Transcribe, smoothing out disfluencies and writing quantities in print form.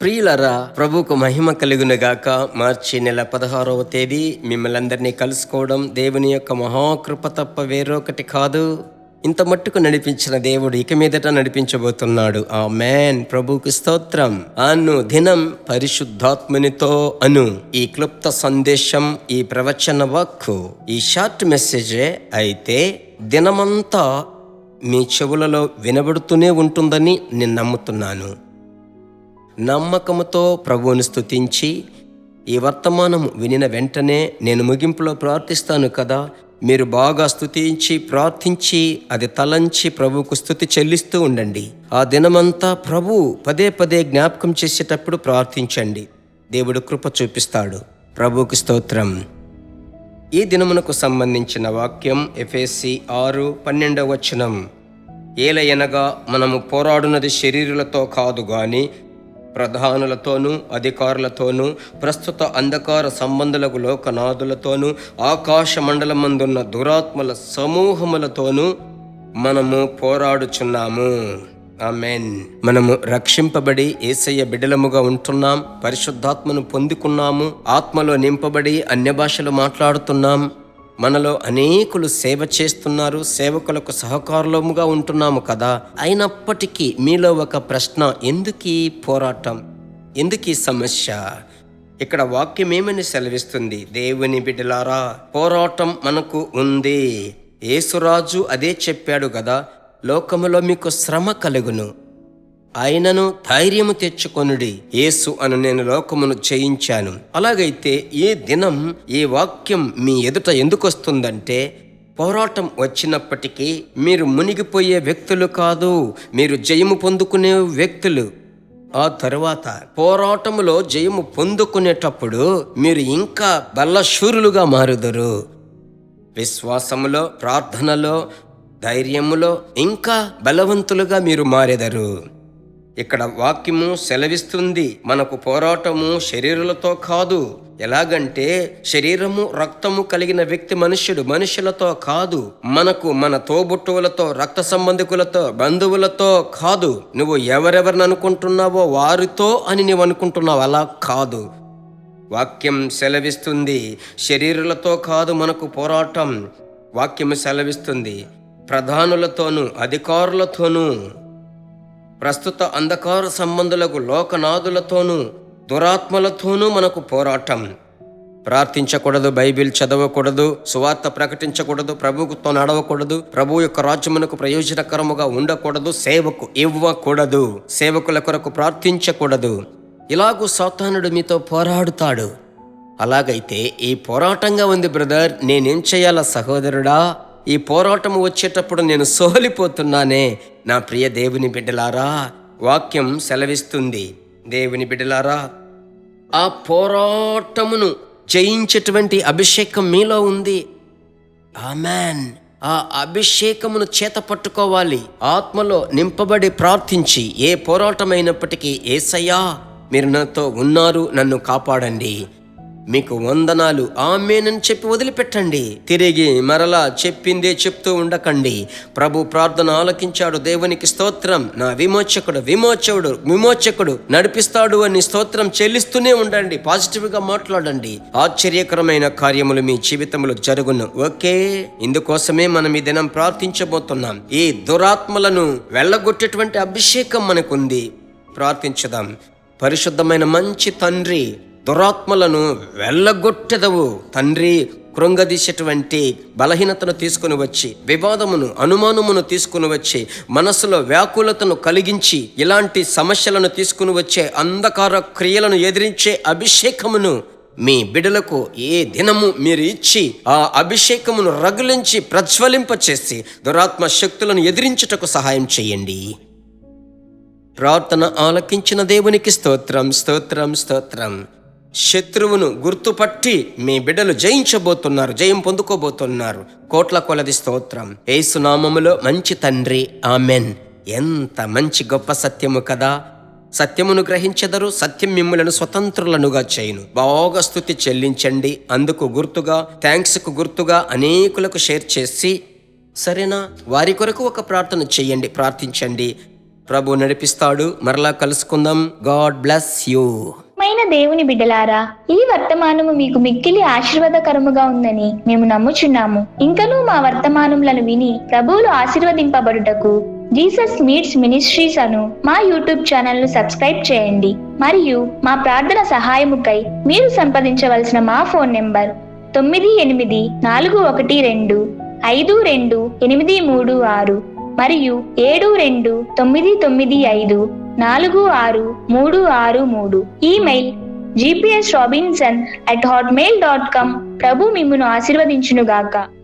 ప్రియులరా, ప్రభువుకు మహిమ కలుగునుగాక. మార్చి నెల 16వ తేదీ మిమ్మల్ని అందరినీ కలుసుకోవడం దేవుని యొక్క మహాకృప తప్ప వేరొకటి కాదు. ఇంత మట్టుకు నడిపించిన దేవుడు ఇక మీదట నడిపించబోతున్నాడు. ఆమేన్. ప్రభువుకు స్తోత్రం. అను దినం పరిశుద్ధాత్మునితో అను ఈ క్లుప్త సందేశం, ఈ ప్రవచన వాక్కు, ఈ షార్ట్ మెసేజే అయితే దినమంతా మీ చెవులలో వినబడుతూనే ఉంటుందని నేను నమ్ముతున్నాను. నమ్మకముతో ప్రభువుని స్తుతించి ఈ వర్తమానము వినిన వెంటనే నేను ముగింపులో ప్రార్థిస్తాను కదా, మీరు బాగా స్తుతించి ప్రార్థించి అది తలంచి ప్రభువుకు స్తుతి చెల్లిస్తూ ఉండండి. ఆ దినమంతా ప్రభు పదే పదే జ్ఞాపకం చేసేటప్పుడు ప్రార్థించండి. దేవుడు కృప చూపిస్తాడు. ప్రభువుకు స్తోత్రం. ఈ దినమునకు సంబంధించిన వాక్యం ఎఫెసీ 6:12. ఏలయనగా మనము పోరాడునది శరీరులతో కాదు గాని ప్రధానులతోనూ అధికారులతోనూ ప్రస్తుత అంధకార సంబంధులకు లోకనాథులతోనూ ఆకాశ మండలమందున్న దురాత్మల సమూహములతోనూ మనము పోరాడుచున్నాము. ఆమేన్. మనము రక్షింపబడి యేసయ్య బిడ్డలముగా ఉంటున్నాం. పరిశుద్ధాత్మను పొందుకున్నాము. ఆత్మలో నింపబడి అన్య భాషలు మాట్లాడుతున్నాం. మనలో అనేకులు సేవ చేస్తున్నారు. సేవకులకు సహకారులముగా ఉంటున్నాము కదా. అయినప్పటికీ మీలో ఒక ప్రశ్న, ఎందుకు ఈ పోరాటం, ఎందుకు ఈ సమస్య? ఇక్కడ వాక్యం ఏమని సెలవిస్తుంది? దేవుని బిడ్డలారా, పోరాటం మనకు ఉంది. యేసురాజు అదే చెప్పాడు కదా, లోకములో మీకు శ్రమ కలుగును, ఆయనను ధైర్యము తెచ్చుకొనుడి, యేసు అను నేను లోకమును జయించాను. అలాగైతే ఈ దినం ఈ వాక్యం మీ ఎదుట ఎందుకు వస్తుందంటే, పోరాటం వచ్చినప్పటికీ మీరు మునిగిపోయే వ్యక్తులు కాదు, మీరు జయము పొందుకునే వ్యక్తులు. ఆ తరువాత పోరాటములో జయము పొందుకునేటప్పుడు మీరు ఇంకా బలశూరులుగా మారుదురు. విశ్వాసములో, ప్రార్థనలో, ధైర్యములో ఇంకా బలవంతులుగా మీరు మారెదరు. ఇక్కడ వాక్యము సెలవిస్తుంది, మనకు పోరాటము శరీరులతో కాదు. ఎలాగంటే శరీరము రక్తము కలిగిన వ్యక్తి మనుషులతో కాదు. మనకు మన తోబుట్టువులతో, రక్త సంబంధికులతో, బంధువులతో కాదు. నువ్వు ఎవరెవరిని అనుకుంటున్నావో వారితో అని నువ్వు అనుకుంటున్నావు, అలా కాదు. వాక్యం సెలవిస్తుంది శరీరులతో కాదు మనకు పోరాటం. వాక్యము సెలవిస్తుంది ప్రధానులతోనూ అధికారులతోనూ ప్రస్తుత అంధకార సంబంధులకు లోకనాథులతోనూ దురాత్మలతోనూ మనకు పోరాటం. ప్రార్థించకూడదు, బైబిల్ చదవకూడదు, సువార్త ప్రకటించకూడదు, ప్రభువుతో నడవకూడదు, ప్రభు యొక్క రాజ్యమునకు ప్రయోజనకరముగా ఉండకూడదు, సేవకు ఇవ్వకూడదు, సేవకుల కొరకు ప్రార్థించకూడదు. ఇలాగూ సాతానుడు మీతో పోరాడుతాడు. అలాగైతే ఈ పోరాటంగా ఉంది బ్రదర్, నేనేం చేయాలా సహోదరుడా? ఈ పోరాటము వచ్చేటప్పుడు నేను సోలిపోతున్నానే. నా ప్రియ దేవుని బిడ్డలారా, వాక్యం సెలవిస్తుంది, దేవుని బిడ్డలారా, ఆ పోరాటమును జయించేటువంటి అభిషేకం మీలో ఉంది. ఆమేన్. ఆ అభిషేకమును చేత పట్టుకోవాలి. ఆత్మలో నింపబడి ప్రార్థించి ఏ పోరాటమైనప్పటికీ, యేసయ్యా మీరు నాతో ఉన్నారు, నన్ను కాపాడండి, మీకు వందనాలు, ఆమేనని చెప్పి వదిలిపెట్టండి. తిరిగి మరలా చెప్పిందే చెప్తూ ఉండకండి. ప్రభు ప్రార్థన ఆలకించాడు, దేవునికి స్తోత్రం, నా విమోచకుడు నడిపిస్తాడు అని స్తోత్రం చెల్లిస్తూనే ఉండండి. పాజిటివ్గా మాట్లాడండి. ఆశ్చర్యకరమైన కార్యములు మీ జీవితంలో జరుగును. ఓకే, ఇందుకోసమే మనం ఈ దినం ప్రార్థించబోతున్నాం. ఈ దురాత్మలను వెళ్ళగొట్టేటువంటి అభిషేకం మనకుంది. ప్రార్థించుదాం. పరిశుద్ధమైన మంచి తండ్రి, దురాత్మలను వెళ్ళగొట్టెదవు తండ్రి. కృంగదీసేటువంటి బలహీనతను తీసుకుని వచ్చి, వివాదమును, అనుమానమును తీసుకుని వచ్చి, మనసులో వ్యాకులతను కలిగించి, ఇలాంటి సమస్యలను తీసుకుని వచ్చే అంధకార క్రియలను ఎదిరించే అభిషేకమును మీ బిడ్డలకు ఏ దినము మీరు ఇచ్చి, ఆ అభిషేకమును రగిలించి ప్రజ్వలింపచేసి దురాత్మ శక్తులను ఎదిరించుటకు సహాయం చేయండి. ప్రార్థన ఆలకించిన దేవునికి స్తోత్రం, స్తోత్రం, స్తోత్రం. శత్రువును గుర్తుపట్టి మీ బిడ్డలు జయించబోతున్నారు, జయం పొందుకోబోతున్నారు. కోట్ల కొలది స్తోత్రం. యేసు నామములో మంచి తండ్రి, ఆమెన్. ఎంత మంచి గొప్ప సత్యము కదా. సత్యమును గ్రహించెదరు, సత్యం మిమ్ములను స్వతంత్రులనుగా చేయును. బాగా స్తుతి చెల్లించండి. అందుకు గుర్తుగా, థ్యాంక్స్కు గుర్తుగా అనేకులకు షేర్ చేసి, సరేనా, వారి కొరకు ఒక ప్రార్థన చేయండి, ప్రార్థించండి. ప్రభు నడిపిస్తాడు. మరలా కలుసుకుందాం. God bless you. దేవుని బిడ్డలారా, ఈ వర్తమానము మీకు మిక్కిలి ఆశీర్వాదకరముగా ఉందని మేము నమ్ముచున్నాము. ఇంకనూ మా వర్తమానములను విని ప్రభువులు ఆశీర్వదింపబడుటకు జీసస్ మీట్స్ మినిస్ట్రీస్ అను మా యూట్యూబ్ ఛానల్ ను సబ్స్క్రైబ్ చేయండి. మరియు మా ప్రార్థన సహాయముకై మీరు సంప్రదించవలసిన మా ఫోన్ నెంబర్ 9841425236 మరియు 72954663. Email gpsrobinson@hotmail.com. ప్రభు మిమ్మును ఆశీర్వదించునుగాక.